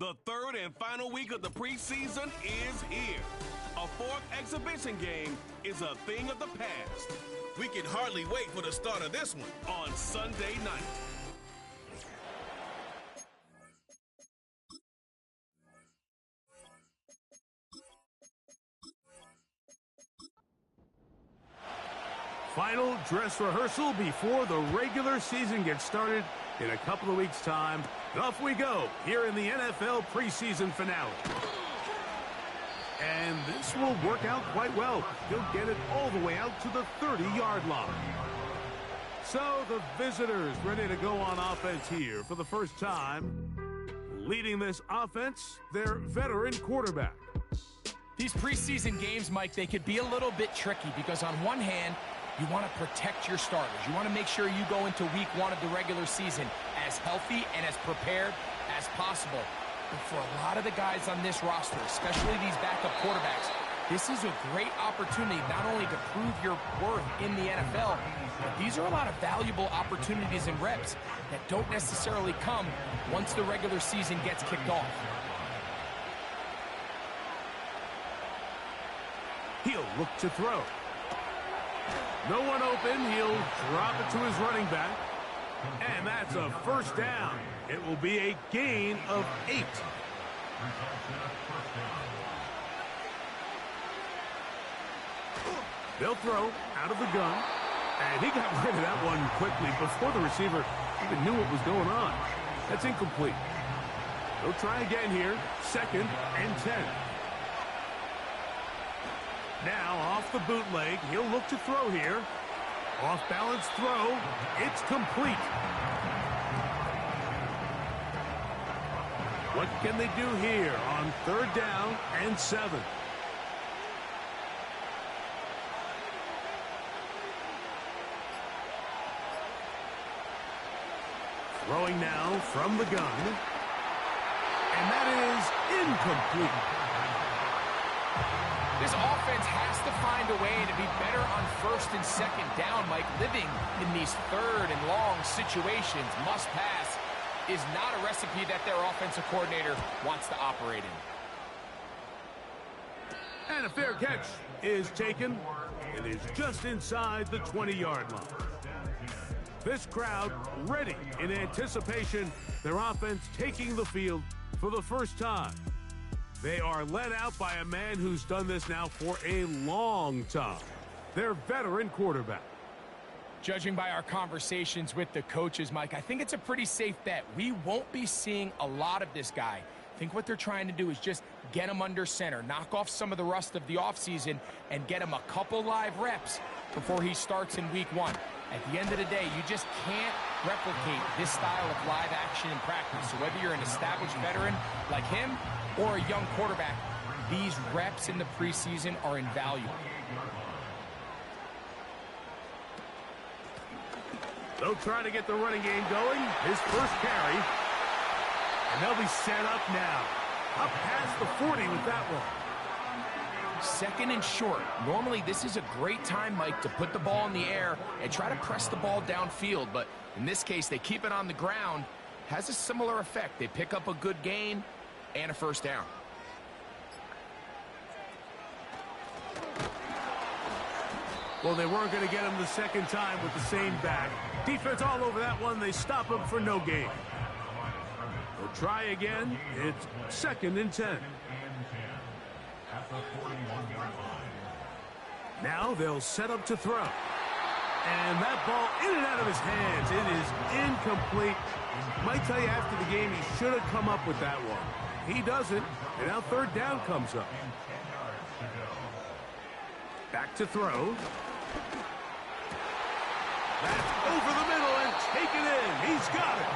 The third and final week of the preseason is here. A fourth exhibition game is a thing of the past. We can hardly wait for the start of this one. On Sunday night. Final dress rehearsal before the regular season gets started in a couple of weeks' time. And off we go here in the NFL preseason finale. And this will work out quite well. He'll get it all the way out to the 30-yard line. So the visitors ready to go on offense here for the first time. Leading this offense, their veteran quarterback. These preseason games, Mike, they could be a little bit tricky because on one hand, you want to protect your starters. You want to make sure you go into week one of the regular season as healthy and as prepared as possible. But for a lot of the guys on this roster, especially these backup quarterbacks, this is a great opportunity not only to prove your worth in the NFL, but these are a lot of valuable opportunities and reps that don't necessarily come once the regular season gets kicked off. He'll look to throw. No one open. He'll drop it to his running back. And that's a first down. It will be a gain of 8. They'll throw out of the gun. And he got rid of that one quickly before the receiver even knew what was going on. That's incomplete. They'll try again here. 2nd and 10. Now off the bootleg, he'll look to throw here. Off-balance throw, it's complete. What can they do here on 3rd down and 7? Throwing now from the gun. And that is incomplete. This offense has to find a way to be better on 1st and 2nd down, Mike. Living in these 3rd and long situations, must pass, is not a recipe that their offensive coordinator wants to operate in. And a fair catch is taken. It is just inside the 20-yard line. This crowd ready in anticipation, their offense taking the field for the first time. They are led out by a man who's done this now for a long time. Their veteran quarterback. Judging by our conversations with the coaches, Mike, I think it's a pretty safe bet. We won't be seeing a lot of this guy. I think what they're trying to do is just get him under center, knock off some of the rust of the offseason, and get him a couple live reps before he starts in week 1. At the end of the day, you just can't replicate this style of live action in practice. So whether you're an established veteran like him or a young quarterback, these reps in the preseason are invaluable. They'll try to get the running game going. His first carry. And they'll be set up now. Up past the 40 with that one. 2nd and short. Normally, this is a great time, Mike, to put the ball in the air and try to press the ball downfield. But in this case, they keep it on the ground. Has a similar effect. They pick up a good gain and a first down. Well, they weren't going to get him the second time with the same back. Defense all over that one. They stop him for no gain. They'll try again. It's 2nd and 10. Now they'll set up to throw. And that ball in and out of his hands. It is incomplete. Might tell you after the game he should have come up with that one. He doesn't. And now 3rd down comes up. Back to throw. That's over the middle and taken in. He's got it.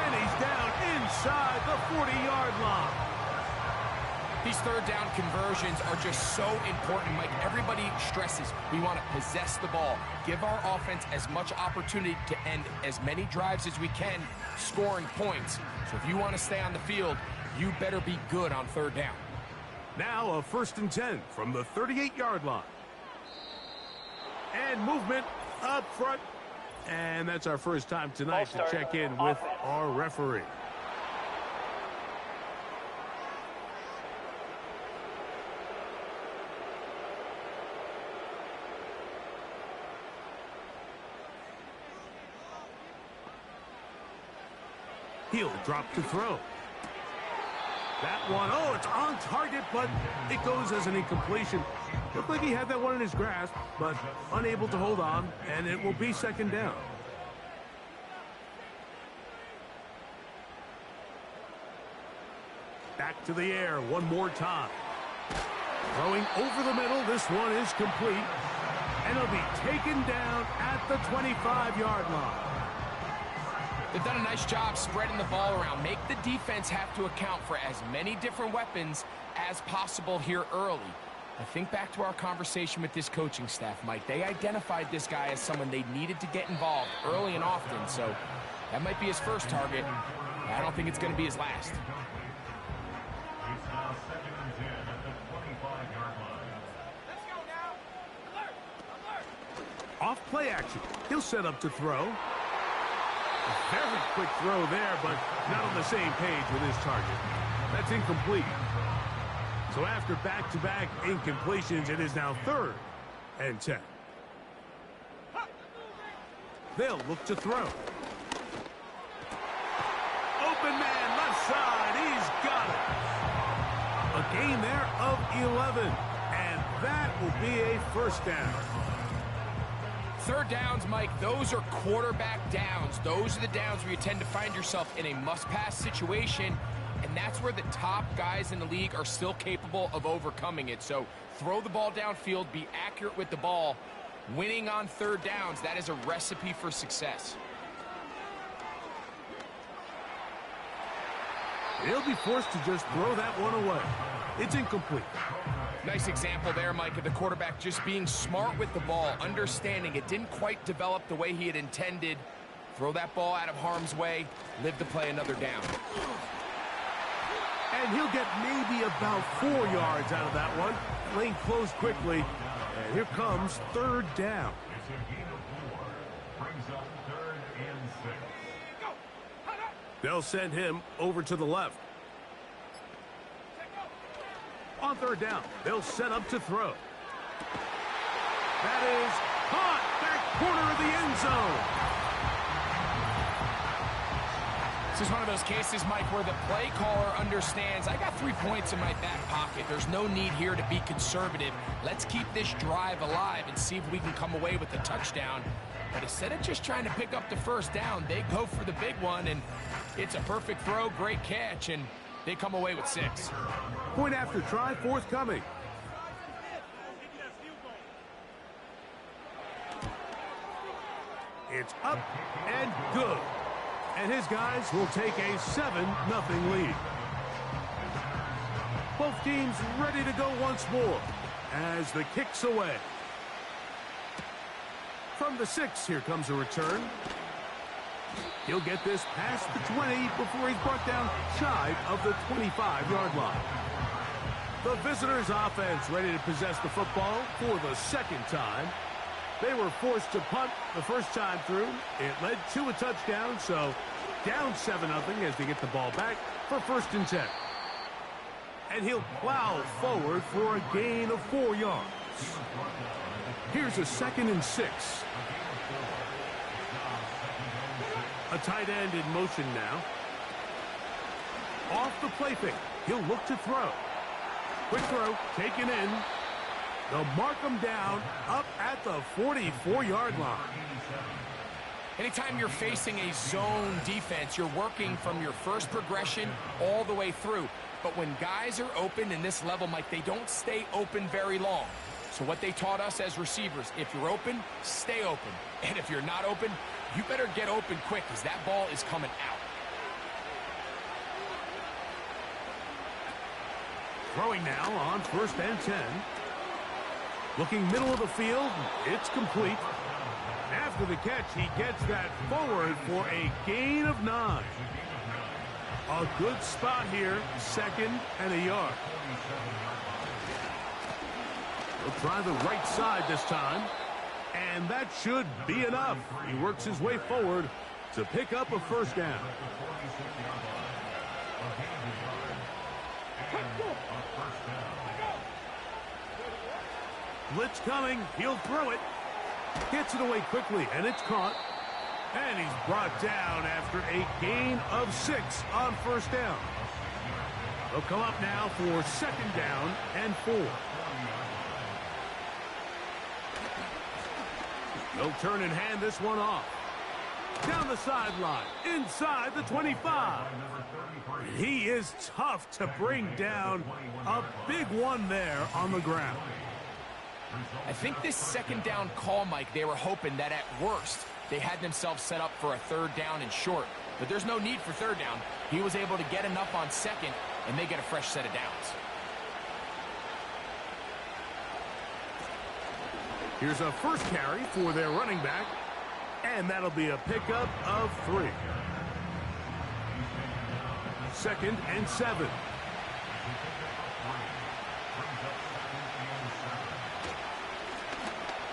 And he's down inside the 40-yard line. These 3rd down conversions are just so important, Mike. Everybody stresses we want to possess the ball, give our offense as much opportunity to end as many drives as we can, scoring points. So if you want to stay on the field, you better be good on 3rd down. Now a 1st and 10 from the 38-yard line. And movement up front. And that's our first time tonight to check in with our referee. He'll drop to throw. That one, oh, it's on target, but it goes as an incompletion. Looked like he had that one in his grasp, but unable to hold on, and it will be second down. Back to the air one more time. Throwing over the middle, this one is complete, and it'll be taken down at the 25-yard line. They've done a nice job spreading the ball around. Make the defense have to account for as many different weapons as possible here early. I think back to our conversation with this coaching staff, Mike. They identified this guy as someone they needed to get involved early and often, so that might be his first target. I don't think it's going to be his last. Off play action. He'll set up to throw. A very quick throw there, but not on the same page with his target. That's incomplete. So after back-to-back incompletions, it is now 3rd and 10. They'll look to throw. Open man, left side. He's got it. A gain there of 11. And that will be a first down. 3rd downs, Mike, those are quarterback downs. Those are the downs where you tend to find yourself in a must-pass situation, and that's where the top guys in the league are still capable of overcoming it. So throw the ball downfield, be accurate with the ball. Winning on 3rd downs, that is a recipe for success. He'll be forced to just throw that one away. It's incomplete. Nice example there, Mike, of the quarterback just being smart with the ball, understanding it didn't quite develop the way he had intended. Throw that ball out of harm's way, live to play another down. And he'll get maybe about 4 yards out of that one. Lane closed quickly, and here comes 3rd down. They'll send him over to the left. On 3rd down, they'll set up to throw. That is caught, back corner of the end zone. This is one of those cases, Mike, where the play caller understands, I got 3 points in my back pocket. There's no need here to be conservative. Let's keep this drive alive and see if we can come away with a touchdown. But instead of just trying to pick up the 1st down, they go for the big one, and it's a perfect throw, great catch, and they come away with 6. Point after try forthcoming. It's up and good. And his guys will take a 7-0 lead. Both teams ready to go once more as the kick's away. From the 6, here comes a return. He'll get this past the 20 before he's brought down shy of the 25-yard line. The visitors' offense ready to possess the football for the 2nd time. They were forced to punt the first time through. It led to a touchdown, so down 7-0 as they get the ball back for 1st and 10. And he'll plow forward for a gain of 4 yards. Here's a 2nd and 6. A tight end in motion now. Off the play fake. He'll look to throw. Quick throw, taken in. They'll mark him down up at the 44-yard line. Anytime you're facing a zone defense, you're working from your first progression all the way through. But when guys are open in this level, Mike, they don't stay open very long. So what they taught us as receivers, if you're open, stay open. And if you're not open, you better get open quick because that ball is coming out. Throwing now on 1st and 10. Looking middle of the field, it's complete. After the catch, he gets that forward for a gain of 9. A good spot here, 2nd and a yard. He'll try the right side this time, and that should be enough. He works his way forward to pick up a 1st down. Blitz coming. He'll throw it. Gets it away quickly, and it's caught. And he's brought down after a gain of 6 on first down. They'll come up now for second down and 4. They'll turn and hand this one off. Down the sideline, inside the 25. He is tough to bring down. A big one there on the ground. I think this second down call, Mike, they were hoping that at worst they had themselves set up for a third down and short. But there's no need for third down. He was able to get enough on second, and they get a fresh set of downs. Here's a first carry for their running back, and that'll be a pickup of 3. Second and 7.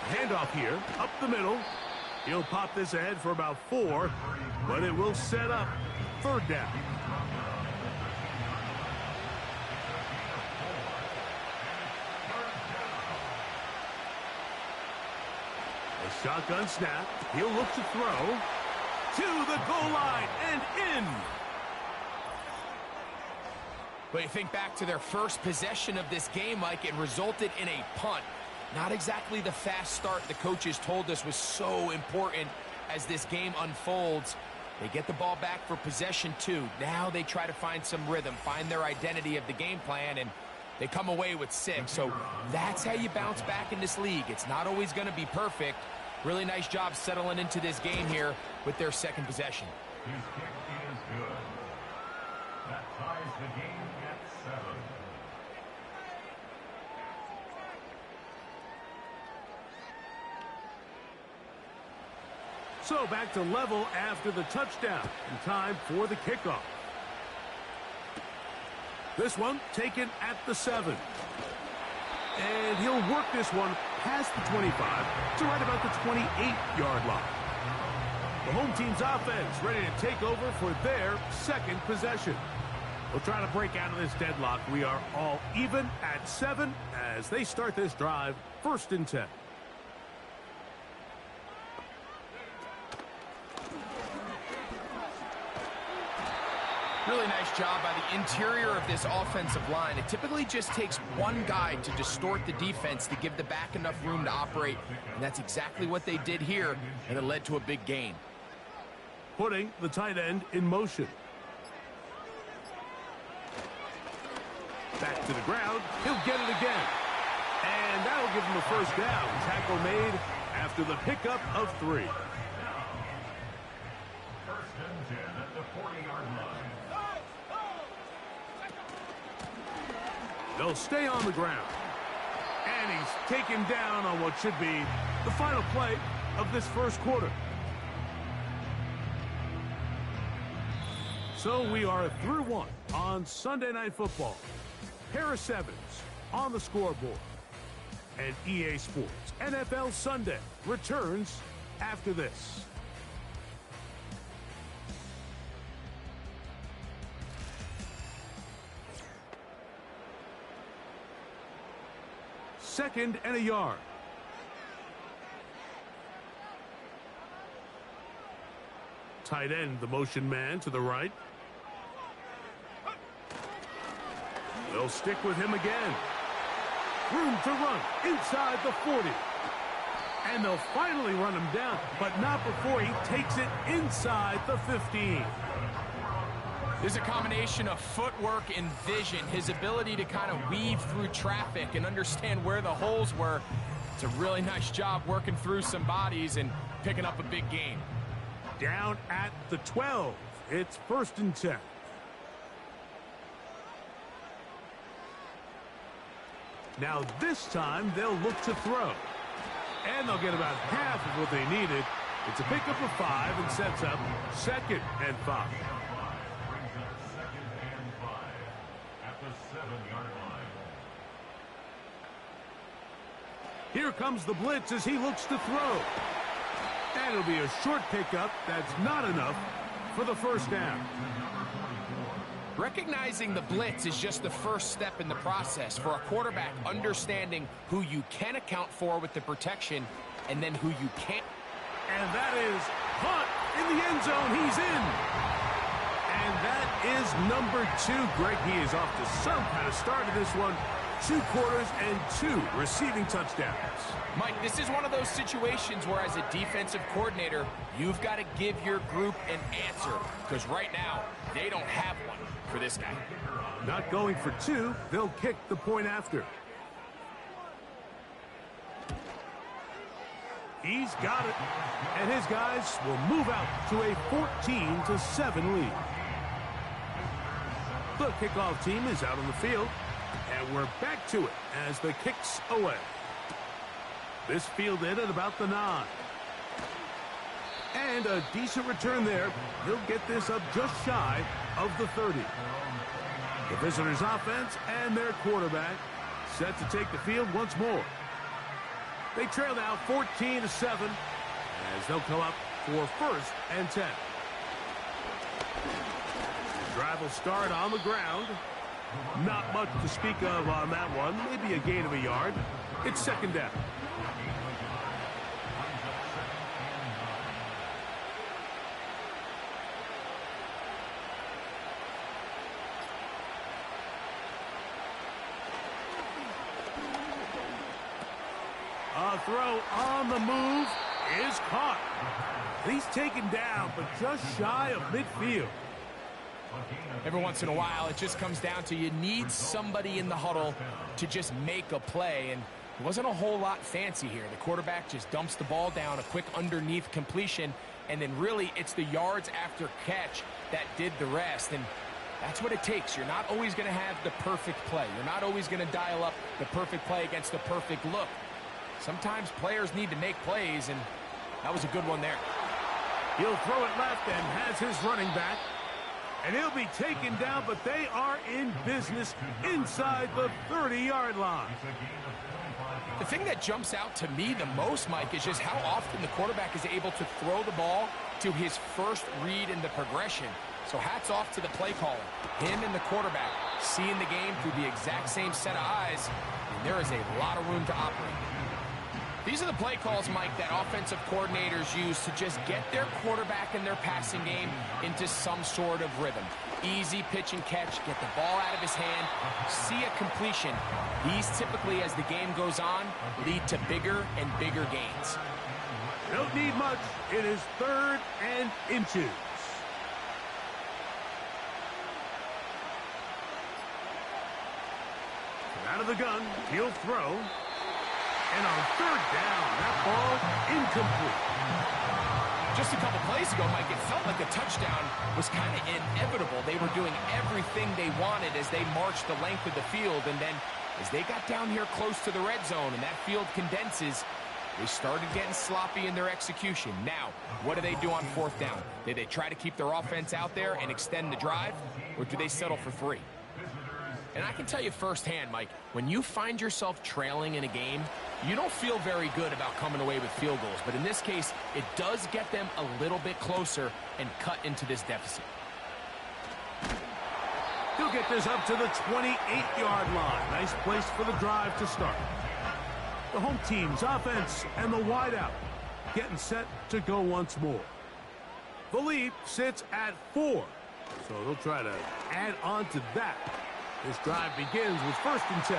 Handoff here, up the middle. He'll pop this ahead for about 4, but it will set up third down. A shotgun snap. He'll look to throw to the goal line and in. But you think back to their first possession of this game, Mike, it resulted in a punt. Not exactly the fast start the coaches told us was so important as this game unfolds. They get the ball back for possession 2. Now they try to find some rhythm, find their identity of the game plan, and they come away with 6. So that's how you bounce back in this league. It's not always going to be perfect. Really nice job settling into this game here with their second possession. His kick is good. That ties the game at 7. So back to level after the touchdown. And time for the kickoff. This one taken at the 7. And he'll work this one past the 25 to right about the 28-yard line. The home team's offense ready to take over for their second possession. They'll try to break out of this deadlock. We are all even at 7 as they start this drive, 1st and 10. Really nice job by the interior of this offensive line. It typically just takes one guy to distort the defense to give the back enough room to operate, and that's exactly what they did here, and it led to a big gain. Putting the tight end in motion. Back to the ground. He'll get it again. And that'll give him a first down. Tackle made after the pickup of 3. First and 10 at the 40-yard line. They'll stay on the ground. And he's taken down on what should be the final play of this first quarter. So we are through 1 on Sunday Night Football. Pair of 7s on the scoreboard. And EA Sports NFL Sunday returns after this. Second and a yard. Tight end, the motion man to the right. They'll stick with him again. Room to run inside the 40. And they'll finally run him down, but not before he takes it inside the 15. There's a combination of footwork and vision, his ability to kind of weave through traffic and understand where the holes were. It's a really nice job working through some bodies and picking up a big gain. Down at the 12. It's 1st and 10. Now this time they'll look to throw. And they'll get about half of what they needed. It's a pickup of 5 and sets up 2nd and 5. Here comes the blitz as he looks to throw. And it'll be a short pickup. That's not enough for the first down. Recognizing the blitz is just the first step in the process for a quarterback, understanding who you can account for with the protection and then who you can't. And that is caught in the end zone. He's in. And that is number 2. Greg, he is off to some kind of start in this one. 2 quarters and 2 receiving touchdowns. Mike, this is one of those situations where as a defensive coordinator, you've got to give your group an answer. Because right now, they don't have one for this guy. Not going for 2. They'll kick the point after. He's got it. And his guys will move out to a 14-7 lead. The kickoff team is out on the field. And we're back to it as the kick's away. This fielded at about the 9. And a decent return there. He'll get this up just shy of the 30. The visitors' offense and their quarterback set to take the field once more. They trail now 14-7 as they'll come up for 1st and 10. Drive will start on the ground. Not much to speak of on that one. Maybe a gain of a yard. It's 2nd down. A throw on the move is caught. He's taken down, but just shy of midfield. Every once in a while, it just comes down to you need somebody in the huddle to just make a play, and it wasn't a whole lot fancy here. The quarterback just dumps the ball down, a quick underneath completion, and then really it's the yards after catch that did the rest, and that's what it takes. You're not always going to have the perfect play. You're not always going to dial up the perfect play against the perfect look. Sometimes players need to make plays, and that was a good one there. He'll throw it left and has his running back. And he'll be taken down, but they are in business inside the 30-yard line. The thing that jumps out to me the most, Mike, is just how often the quarterback is able to throw the ball to his first read in the progression. So hats off to the play caller. Him and the quarterback seeing the game through the exact same set of eyes, and there is a lot of room to operate. These are the play calls, Mike, that offensive coordinators use to just get their quarterback and their passing game into some sort of rhythm. Easy pitch and catch, get the ball out of his hand, see a completion. These typically, as the game goes on, lead to bigger and bigger gains. Don't need much. It is 3rd and inches. Out of the gun, he'll throw. And on 3rd down, that ball incomplete. Just a couple plays ago, Mike, it felt like a touchdown was kind of inevitable. They were doing everything they wanted as they marched the length of the field. And then as they got down here close to the red zone and that field condenses, they started getting sloppy in their execution. Now, what do they do on 4th down? Do they try to keep their offense out there and extend the drive, or do they settle for 3? And I can tell you firsthand, Mike, when you find yourself trailing in a game, you don't feel very good about coming away with field goals. But in this case, it does get them a little bit closer and cut into this deficit. He'll get this up to the 28-yard line. Nice place for the drive to start. The home team's offense and the wideout getting set to go once more. The lead sits at 4, so they'll try to add on to that. This drive begins with 1st and 10.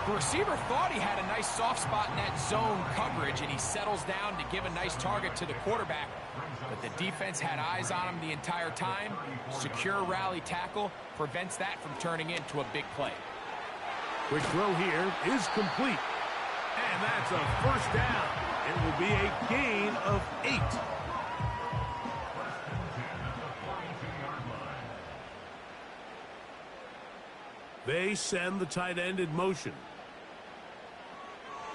The receiver thought he had a nice soft spot in that zone coverage, and he settles down to give a nice target to the quarterback. But the defense had eyes on him the entire time. Secure rally tackle prevents that from turning into a big play. Quick throw here is complete. And that's a 1st down. It will be a gain of 8. They send the tight end in motion.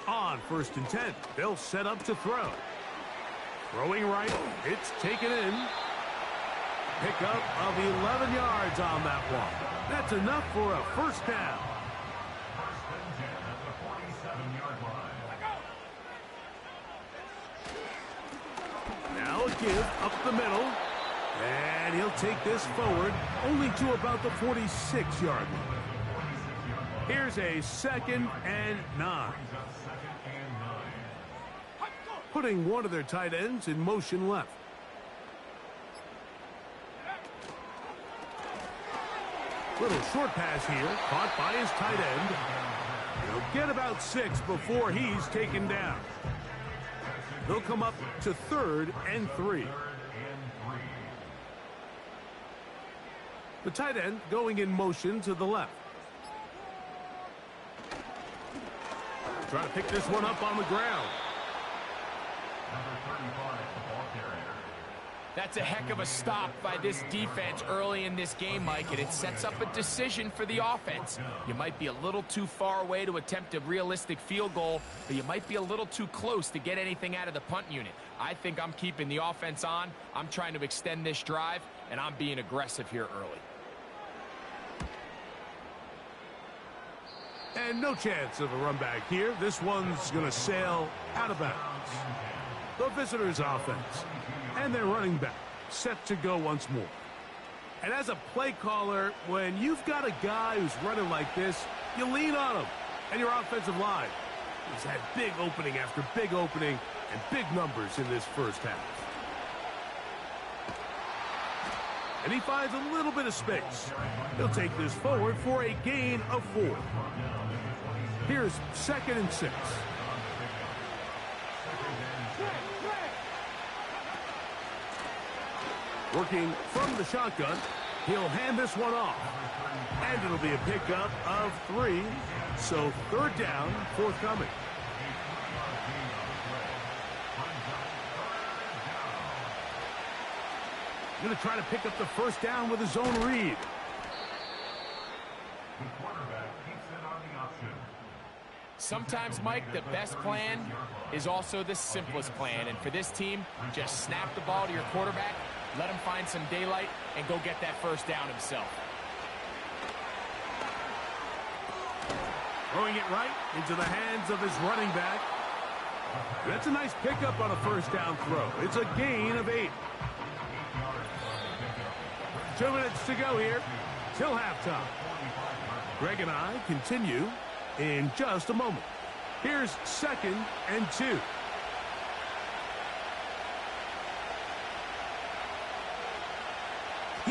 On 1st and 10, they'll set up to throw. Throwing right, it's taken in. Pickup of 11 yards on that one. That's enough for a 1st down. Now a give up the middle. And he'll take this forward only to about the 46-yard line. Here's a 2nd and 9. putting one of their tight ends in motion left. Little short pass here, caught by his tight end. He'll get about 6 before he's taken down. They'll come up to 3rd and 3. The tight end going in motion to the left. Trying to pick this one up on the ground. Number 35, the ball carrier. That's a heck of a stop by this defense early in this game, Mike, and it sets up a decision for the offense. You might be a little too far away to attempt a realistic field goal, but you might be a little too close to get anything out of the punt unit. I think I'm keeping the offense on. I'm trying to extend this drive, and I'm being aggressive here early. And no chance of a run back here. This one's going to sail out of bounds. The visitors' offense and their running back set to go once more. And as a play caller, when you've got a guy who's running like this, you lean on him. And your offensive line has had big opening after big opening and big numbers in this first half. And he finds a little bit of space. He'll take this forward for a gain of 4. Here's 2nd and 6. Working from the shotgun, he'll hand this one off. And it'll be a pickup of 3. So 3rd down, forthcoming. Going to try to pick up the 1st down with his own read. The quarterback keeps it on the option. Sometimes, Mike, the best plan is also the simplest plan. And for this team, just snap the ball to your quarterback, let him find some daylight, and go get that 1st down himself. Throwing it right into the hands of his running back. That's a nice pickup on a 1st down throw. It's a gain of 8. 2 minutes to go here till halftime. Greg and I continue in just a moment. Here's 2nd and 2.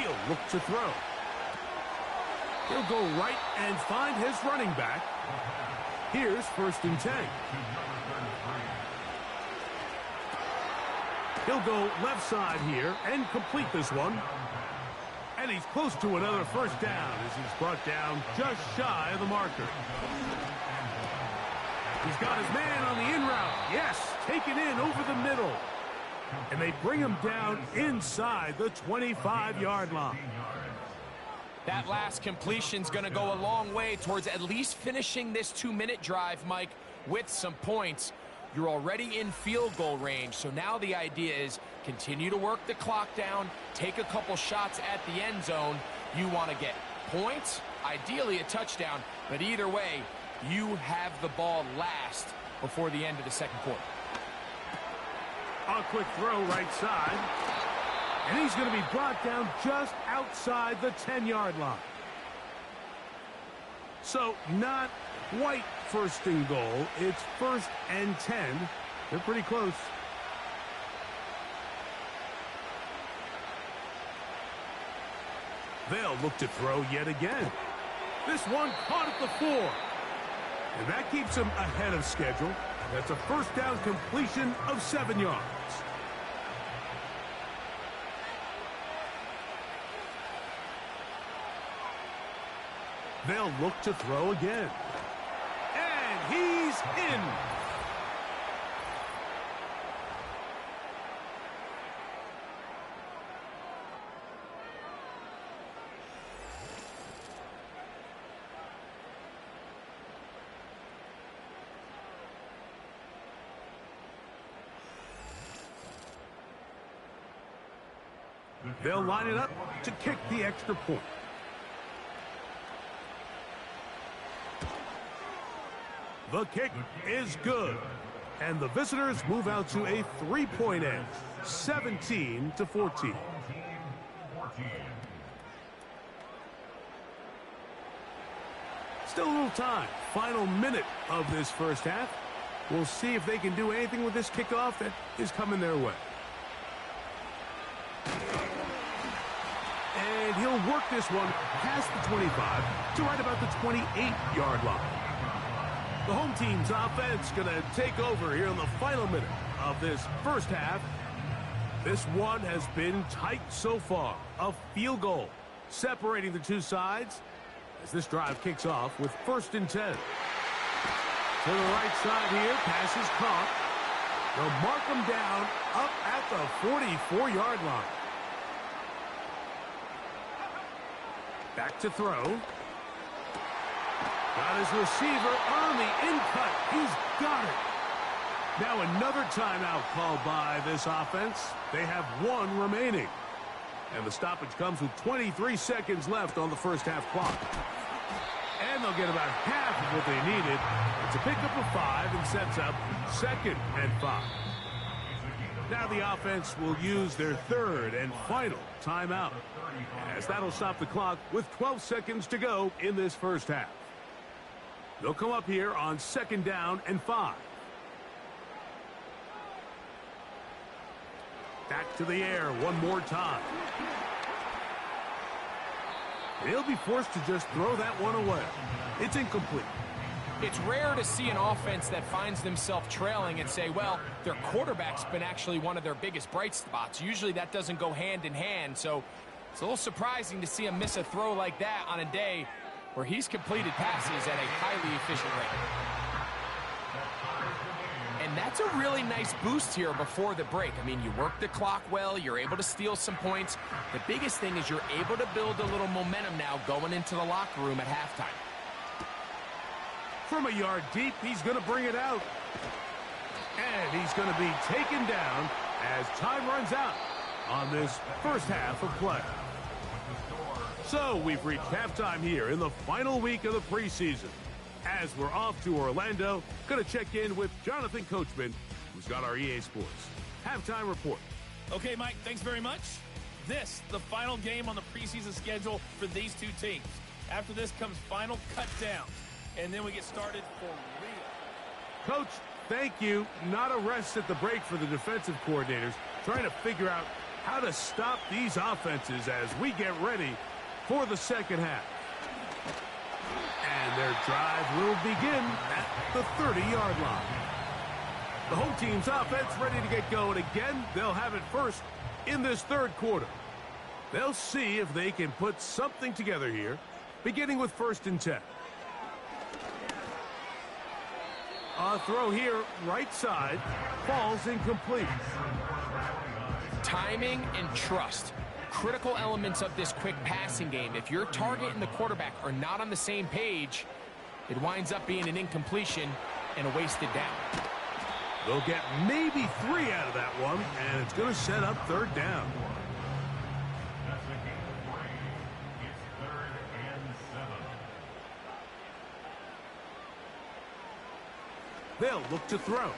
He'll look to throw. He'll go right and find his running back. Here's 1st and 10. He'll go left side here and complete this one. And he's close to another 1st down as he's brought down just shy of the marker. He's got his man on the in route. Yes, taken in over the middle. And they bring him down inside the 25-yard line. That last completion's going to go a long way towards at least finishing this 2-minute drive, Mike, with some points. You're already in field goal range, so now the idea is continue to work the clock down, take a couple shots at the end zone. You want to get points, ideally a touchdown, but either way, you have the ball last before the end of the 2nd quarter. A quick throw right side. And he's going to be brought down just outside the 10-yard line. So not quite 1st and goal. It's 1st and 10. They're pretty close. They'll look to throw yet again. This one caught at the 4. And that keeps him ahead of schedule. That's a 1st down completion of 7 yards. They'll look to throw again. And he's in. They'll line it up to kick the extra point. The kick is good. And the visitors move out to a 3-point edge, 17-14. Still a little time. Final minute of this first half. We'll see if they can do anything with this kickoff that is coming their way. And he'll work this one past the 25 to right about the 28-yard line. The home team's offense going to take over here in the final minute of this first half. This one has been tight so far. A field goal separating the two sides as this drive kicks off with 1st and 10. To the right side here, pass is caught. They'll mark them down up at the 44-yard line. Back to throw. Got his receiver on the in-cut. He's got it. Now another timeout called by this offense. They have one remaining. And the stoppage comes with 23 seconds left on the first half clock. And they'll get about half of what they needed. It's a pickup of 5 and sets up 2nd and 5. Now the offense will use their 3rd and final timeout, as that'll stop the clock with 12 seconds to go in this first half. They'll come up here on 2nd down and 5. Back to the air one more time. They'll be forced to just throw that one away. It's incomplete. It's rare to see an offense that finds themselves trailing and say, well, their quarterback's been actually one of their biggest bright spots. Usually that doesn't go hand in hand, so it's a little surprising to see him miss a throw like that on a day where he's completed passes at a highly efficient rate. And that's a really nice boost here before the break. I mean, you work the clock well, you're able to steal some points. The biggest thing is you're able to build a little momentum now going into the locker room at halftime. From a yard deep, he's going to bring it out. And he's going to be taken down as time runs out on this first half of play. So we've reached halftime here in the final week of the preseason. As we're off to Orlando, going to check in with Jonathan Coachman, who's got our EA Sports halftime report. Okay, Mike, thanks very much. This, the final game on the preseason schedule for these two teams. After this comes final cut down, and then we get started for real. Coach, thank you. Not a rest at the break for the defensive coordinators, trying to figure out how to stop these offenses as we get ready for the second half. And their drive will begin at the 30-yard line. The home team's offense ready to get going again. They'll have it first in this third quarter. They'll see if they can put something together here, beginning with 1st and 10. A throw here, right side, falls incomplete. Timing and trust. Critical elements of this quick passing game. If your target and the quarterback are not on the same page, it winds up being an incompletion and a wasted down. They'll get maybe 3 out of that one, and it's going to set up 3rd down. That's a gain of 3. It's 3rd and 7. They'll look to throw.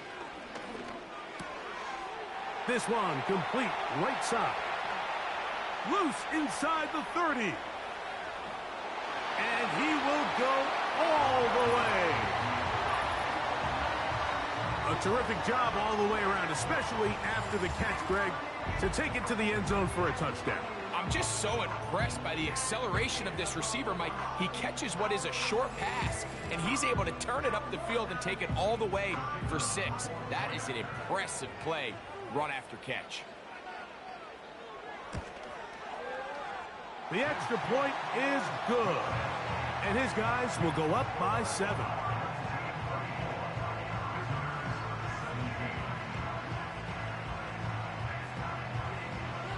This one complete right side. Loose inside the 30. And he will go all the way. A terrific job all the way around, especially after the catch, Greg, to take it to the end zone for a touchdown. I'm just so impressed by the acceleration of this receiver, Mike. He catches what is a short pass, and he's able to turn it up the field and take it all the way for 6. That is an impressive play, run after catch. The extra point is good, and his guys will go up by 7.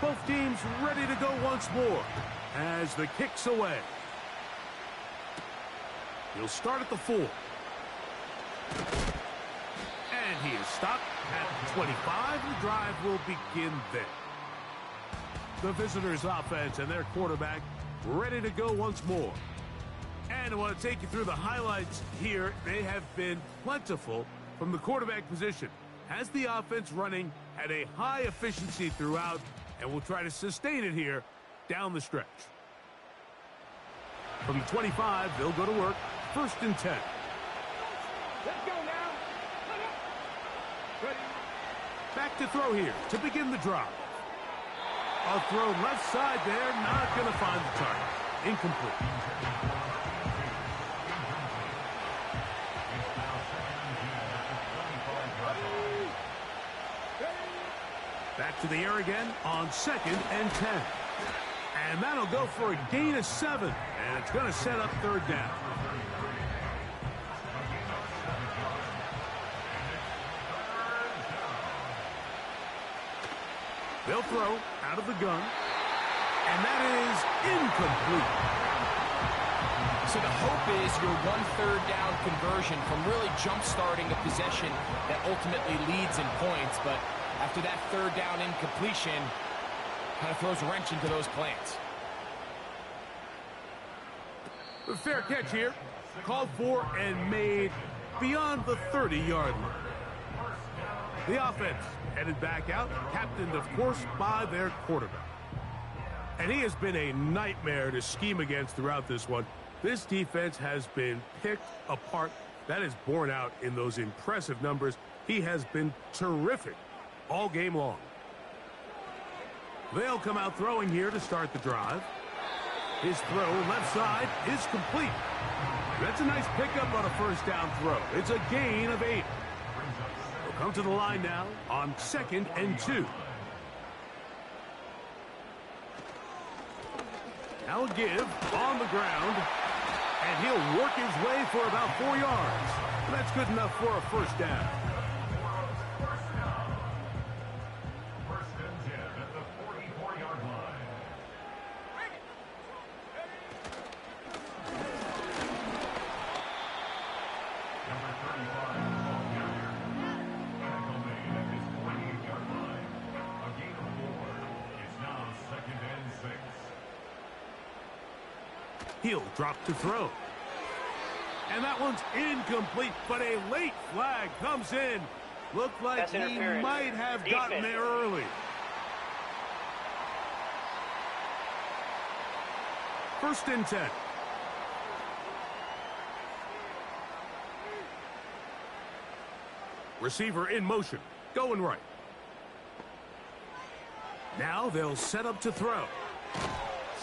Both teams ready to go once more as the kick's away. He'll start at the 4. And he is stopped at the 25. The drive will begin there. The visitors' offense and their quarterback ready to go once more. And I want to take you through the highlights here. They have been plentiful from the quarterback position. Has the offense running at a high efficiency throughout, and we'll try to sustain it here down the stretch. From the 25, they'll go to work. 1st and 10. Let's go now. Back to throw here to begin the drive. A throw left side there, not going to find the target. Incomplete. Back to the air again on 2nd and 10. And that'll go for a gain of 7. And it's going to set up 3rd down. They'll throw out of the gun. And that is incomplete. So the hope is your 1/3 down conversion from really jump-starting a possession that ultimately leads in points. But after that 3rd down incompletion, kind of throws a wrench into those plans. The fair catch here. Called for and made beyond the 30-yard line. The offense headed back out, captained, of course, by their quarterback. And he has been a nightmare to scheme against throughout this one. This defense has been picked apart. That is borne out in those impressive numbers. He has been terrific all game long. They'll come out throwing here to start the drive. His throw left side is complete. That's a nice pickup on a 1st down throw. It's a gain of 8. They'll come to the line now on 2nd and 2. Now a give on the ground, and he'll work his way for about 4 yards. That's good enough for a 1st down. He'll drop to throw. And that one's incomplete, but a late flag comes in. Looked like he might have gotten there early. 1st and 10. Receiver in motion, going right. Now they'll set up to throw.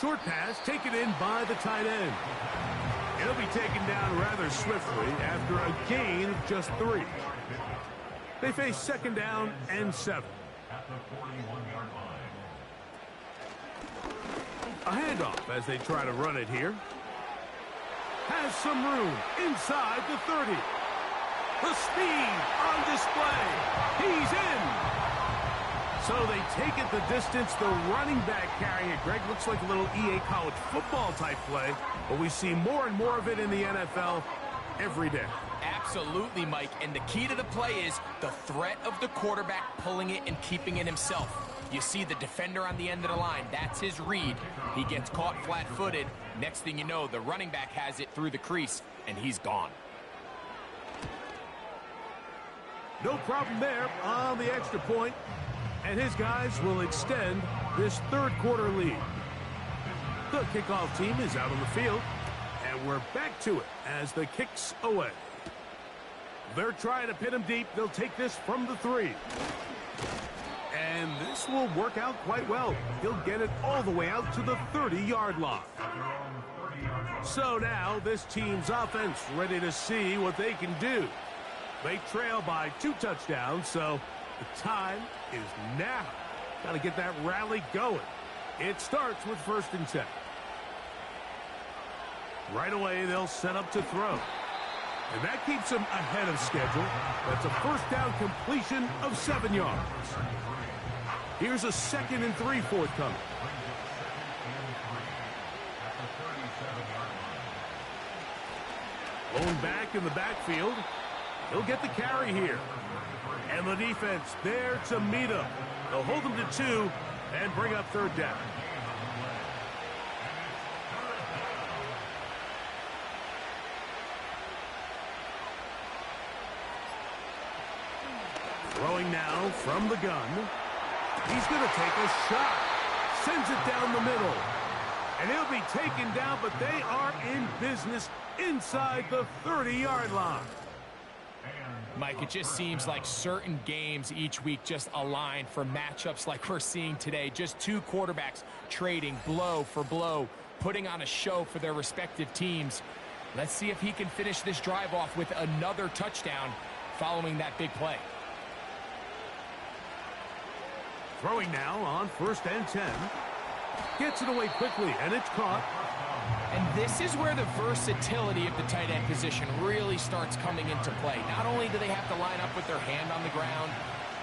Short pass taken in by the tight end. It'll be taken down rather swiftly after a gain of just 3. They face 2nd down and 7. A handoff as they try to run it here. Has some room inside the 30. The speed on display. He's in. So they take it the distance, the running back carrying it. Greg, looks like a little EA college football type play, but we see more and more of it in the NFL every day. Absolutely, Mike. And the key to the play is the threat of the quarterback pulling it and keeping it himself. You see the defender on the end of the line. That's his read. He gets caught flat-footed. Next thing you know, the running back has it through the crease, and he's gone. No problem there on the extra point. And his guys will extend this 3rd quarter lead. The kickoff team is out on the field, and we're back to it as the kick's away. They're trying to pin him deep. They'll take this from the 3. And this will work out quite well. He'll get it all the way out to the 30-yard line. So now this team's offense ready to see what they can do. They trail by 2 touchdowns, so the time is now. Got to get that rally going. It starts with 1st and 10. Right away, they'll set up to throw. And that keeps them ahead of schedule. That's a 1st down completion of 7 yards. Here's a 2nd and 3 forthcoming. Blown back in the backfield. He'll get the carry here. And the defense there to meet him. They'll hold him to 2 and bring up 3rd down. Throwing now from the gun. He's going to take a shot. Sends it down the middle. And he'll be taken down, but they are in business inside the 30-yard line. Mike, it just seems like certain games each week just align for matchups like we're seeing today. Just two quarterbacks trading blow for blow, putting on a show for their respective teams. Let's see if he can finish this drive off with another touchdown following that big play. Throwing now on 1st and 10. Gets it away quickly, and it's caught. And this is where the versatility of the tight end position really starts coming into play. Not only do they have to line up with their hand on the ground,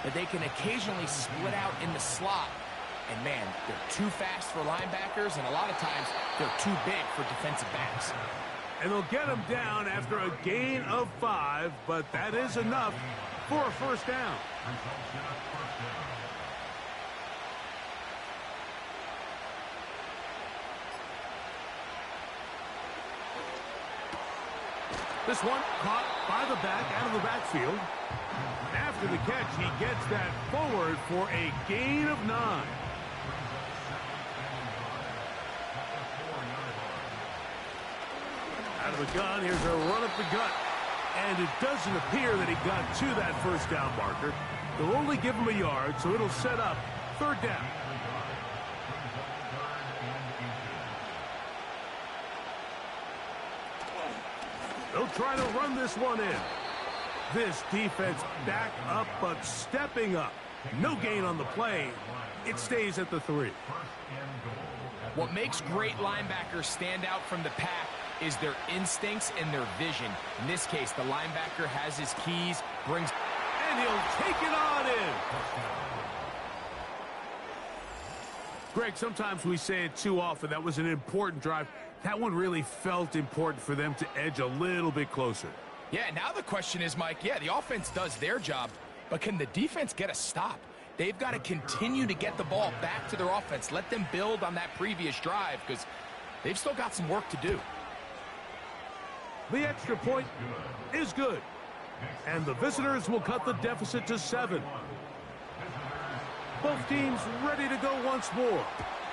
but they can occasionally split out in the slot. And man, they're too fast for linebackers, and a lot of times they're too big for defensive backs. And they'll get him down after a gain of 5, but that is enough for a 1st down. This one caught by the back out of the backfield. After the catch, he gets that forward for a gain of 9. Out of the gun, here's a run up the gut. And it doesn't appear that he got to that 1st down marker. They'll only give him a yard, so it'll set up 3rd down. They'll try to run this one in. This defense back up, but stepping up. No gain on the play. It stays at the 3. What makes great linebackers stand out from the pack is their instincts and their vision. In this case, the linebacker has his keys, brings... And he'll take it on in. Greg, sometimes we say it too often. That was an important drive. That one really felt important for them to edge a little bit closer. Yeah, now the question is, Mike, yeah, the offense does their job, but can the defense get a stop? They've got to continue to get the ball back to their offense. Let them build on that previous drive because they've still got some work to do. The extra point is good. And the visitors will cut the deficit to 7. Both teams ready to go once more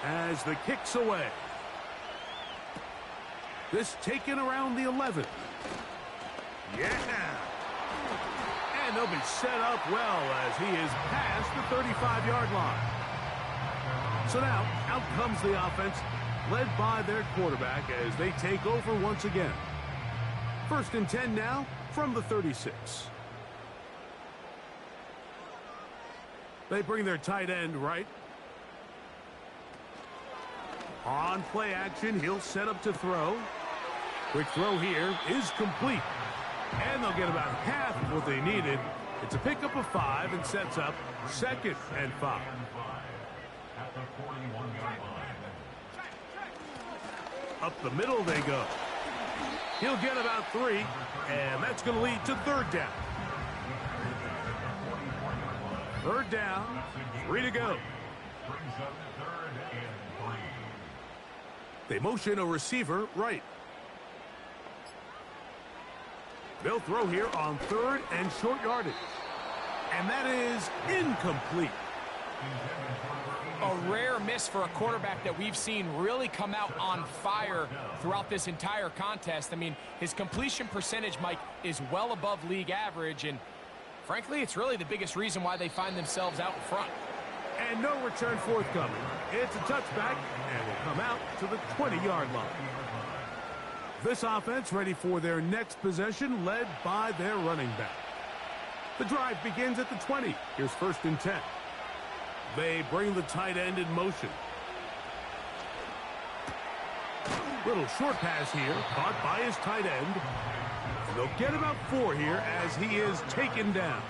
as the kick's away. This taken around the 11. Yeah. And they'll be set up well as he is past the 35-yard line. So now, out comes the offense, led by their quarterback as they take over once again. 1st and 10 now from the 36. They bring their tight end right. On play action, he'll set up to throw. Quick throw here is complete. And they'll get about half of what they needed. It's a pickup of 5 and sets up 2nd and 5. Up the middle they go. He'll get about 3, and that's going to lead to 3rd down. 3rd down, 3 to go. They motion a receiver right. They'll throw here on 3rd and short yardage. And that is incomplete. A rare miss for a quarterback that we've seen really come out on fire throughout this entire contest. I mean, his completion percentage, Mike, is well above league average, and frankly, it's really the biggest reason why they find themselves out in front. And no return forthcoming. It's a touchback, and will come out to the 20-yard line. This offense ready for their next possession, led by their running back. The drive begins at the 20. Here's 1st and 10. They bring the tight end in motion. Little short pass here, caught by his tight end. They'll get about 4 here as he is taken down.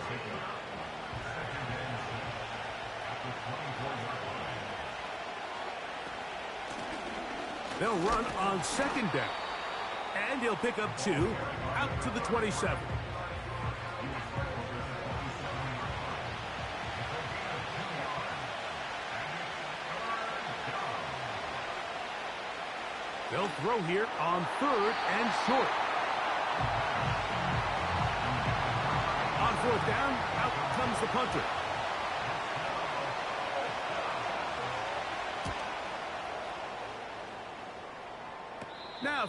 They'll run on 2nd down. And he'll pick up 2 out to the 27. They'll throw here on 3rd and short. On 4th down, out comes the punter. Now